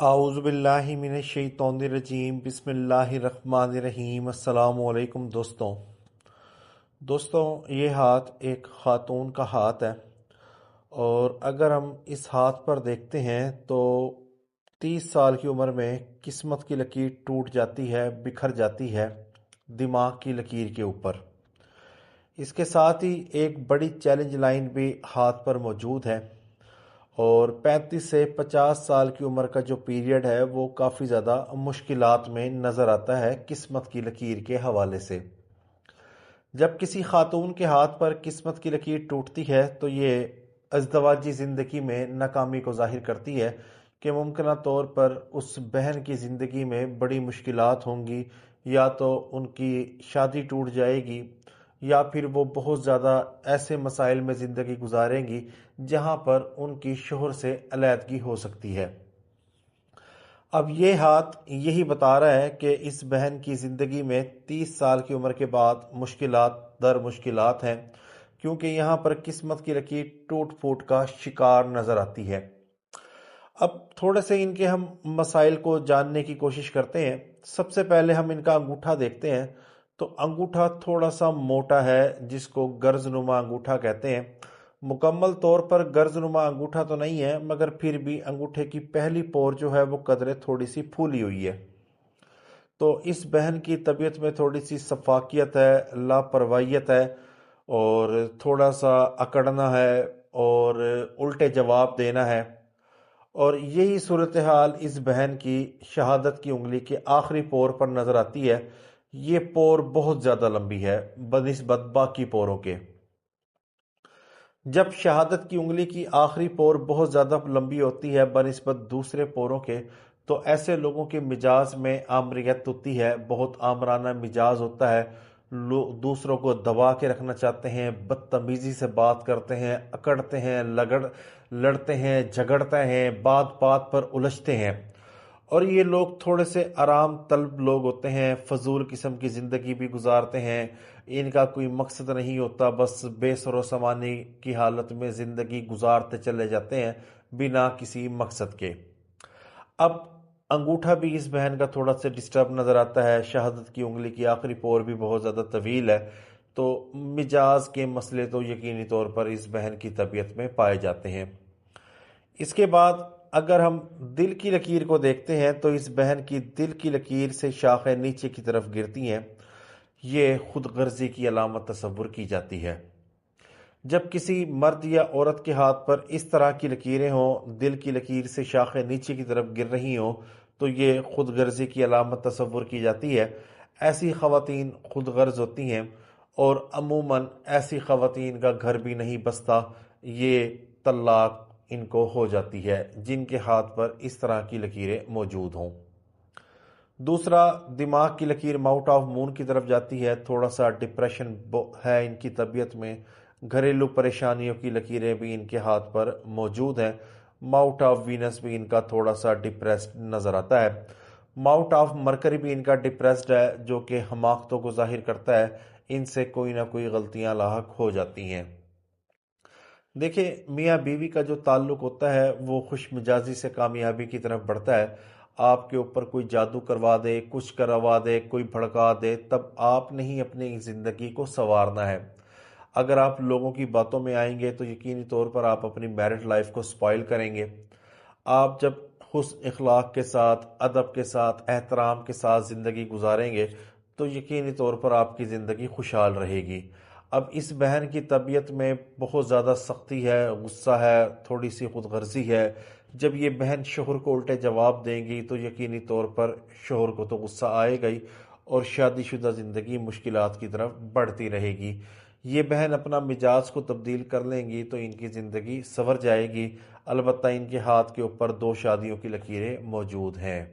اعوذ باللہ من الشیطان الرجیم بسم اللہ الرحمن الرحیم۔ السلام علیکم دوستوں، یہ ہاتھ ایک خاتون کا ہاتھ ہے، اور اگر ہم اس ہاتھ پر دیکھتے ہیں تو 30 سال کی عمر میں قسمت کی لکیر ٹوٹ جاتی ہے، بکھر جاتی ہے دماغ کی لکیر کے اوپر۔ اس کے ساتھ ہی ایک بڑی چیلنج لائن بھی ہاتھ پر موجود ہے، اور 35 سے 50 سال کی عمر کا جو پیریڈ ہے وہ کافی زیادہ مشکلات میں نظر آتا ہے قسمت کی لکیر کے حوالے سے۔ جب کسی خاتون کے ہاتھ پر قسمت کی لکیر ٹوٹتی ہے تو یہ ازدواجی زندگی میں ناکامی کو ظاہر کرتی ہے کہ ممکنہ طور پر اس بہن کی زندگی میں بڑی مشکلات ہوں گی، یا تو ان کی شادی ٹوٹ جائے گی، یا پھر وہ بہت زیادہ ایسے مسائل میں زندگی گزاریں گی جہاں پر ان کی شوہر سے علیحدگی ہو سکتی ہے۔ اب یہ ہاتھ یہی بتا رہا ہے کہ اس بہن کی زندگی میں 30 سال کی عمر کے بعد مشکلات در مشکلات ہیں، کیونکہ یہاں پر قسمت کی لکیر ٹوٹ پھوٹ کا شکار نظر آتی ہے۔ اب تھوڑے سے ان کے ہم مسائل کو جاننے کی کوشش کرتے ہیں۔ سب سے پہلے ہم ان کا انگوٹھا دیکھتے ہیں تو انگوٹھا تھوڑا سا موٹا ہے، جس کو گرز نما انگوٹھا کہتے ہیں۔ مکمل طور پر گرز نما انگوٹھا تو نہیں ہے، مگر پھر بھی انگوٹھے کی پہلی پور جو ہے وہ قدرے تھوڑی سی پھولی ہوئی ہے۔ تو اس بہن کی طبیعت میں تھوڑی سی سفاکیت ہے، لاپرواہیت ہے، اور تھوڑا سا اکڑنا ہے، اور الٹے جواب دینا ہے۔ اور یہی صورتحال اس بہن کی شہادت کی انگلی کے آخری پور پر نظر آتی ہے۔ یہ پور بہت زیادہ لمبی ہے بنسبت باقی پوروں کے۔ جب شہادت کی انگلی کی آخری پور بہت زیادہ لمبی ہوتی ہے بنسبت دوسرے پوروں کے، تو ایسے لوگوں کے مزاج میں آمریت ہوتی ہے، بہت آمرانہ مزاج ہوتا ہے۔ لوگ دوسروں کو دبا کے رکھنا چاہتے ہیں، بدتمیزی سے بات کرتے ہیں، اکڑتے ہیں، لڑتے ہیں، جھگڑتے ہیں، بات بات پر الجھتے ہیں۔ اور یہ لوگ تھوڑے سے آرام طلب لوگ ہوتے ہیں، فضول قسم کی زندگی بھی گزارتے ہیں۔ ان کا کوئی مقصد نہیں ہوتا، بس بے سر و سامانی کی حالت میں زندگی گزارتے چلے جاتے ہیں بنا کسی مقصد کے۔ اب انگوٹھا بھی اس بہن کا تھوڑا سا ڈسٹرب نظر آتا ہے، شہادت کی انگلی کی آخری پور بھی بہت زیادہ طویل ہے، تو مزاج کے مسئلے تو یقینی طور پر اس بہن کی طبیعت میں پائے جاتے ہیں۔ اس کے بعد اگر ہم دل کی لکیر کو دیکھتے ہیں تو اس بہن کی دل کی لکیر سے شاخیں نیچے کی طرف گرتی ہیں۔ یہ خود غرضی کی علامت تصور کی جاتی ہے۔ جب کسی مرد یا عورت کے ہاتھ پر اس طرح کی لکیریں ہوں، دل کی لکیر سے شاخیں نیچے کی طرف گر رہی ہوں، تو یہ خود غرضی کی علامت تصور کی جاتی ہے۔ ایسی خواتین خود غرض ہوتی ہیں، اور عموماً ایسی خواتین کا گھر بھی نہیں بستا، یہ طلاق ان کو ہو جاتی ہے جن کے ہاتھ پر اس طرح کی لکیریں موجود ہوں۔ دوسرا، دماغ کی لکیر ماؤٹ آف مون کی طرف جاتی ہے۔ تھوڑا سا ڈپریشن ہے ان کی طبیعت میں، گھریلو پریشانیوں کی لکیریں بھی ان کے ہاتھ پر موجود ہیں۔ ماؤٹ آف وینس بھی ان کا تھوڑا سا ڈپریسڈ نظر آتا ہے۔ ماؤٹ آف مرکری بھی ان کا ڈپریسڈ ہے، جو کہ حماقتوں کو ظاہر کرتا ہے۔ ان سے کوئی نہ کوئی غلطیاں لاحق ہو جاتی ہیں۔ دیکھیں، میاں بیوی کا جو تعلق ہوتا ہے وہ خوش مزاجی سے کامیابی کی طرف بڑھتا ہے۔ آپ کے اوپر کوئی جادو کروا دے، کچھ کروا دے، کوئی بھڑکا دے، تب آپ نہیں اپنی زندگی کو سنوارنا ہے۔ اگر آپ لوگوں کی باتوں میں آئیں گے تو یقینی طور پر آپ اپنی میرڈ لائف کو سپائل کریں گے۔ آپ جب حسن اخلاق کے ساتھ، ادب کے ساتھ، احترام کے ساتھ زندگی گزاریں گے تو یقینی طور پر آپ کی زندگی خوشحال رہے گی۔ اب اس بہن کی طبیعت میں بہت زیادہ سختی ہے، غصہ ہے، تھوڑی سی خود غرضی ہے۔ جب یہ بہن شوہر کو الٹے جواب دیں گی تو یقینی طور پر شوہر کو تو غصہ آئے گا ہی، اور شادی شدہ زندگی مشکلات کی طرف بڑھتی رہے گی۔ یہ بہن اپنا مزاج کو تبدیل کر لیں گی تو ان کی زندگی سنور جائے گی۔ البتہ ان کے ہاتھ کے اوپر 2 شادیوں کی لکیریں موجود ہیں۔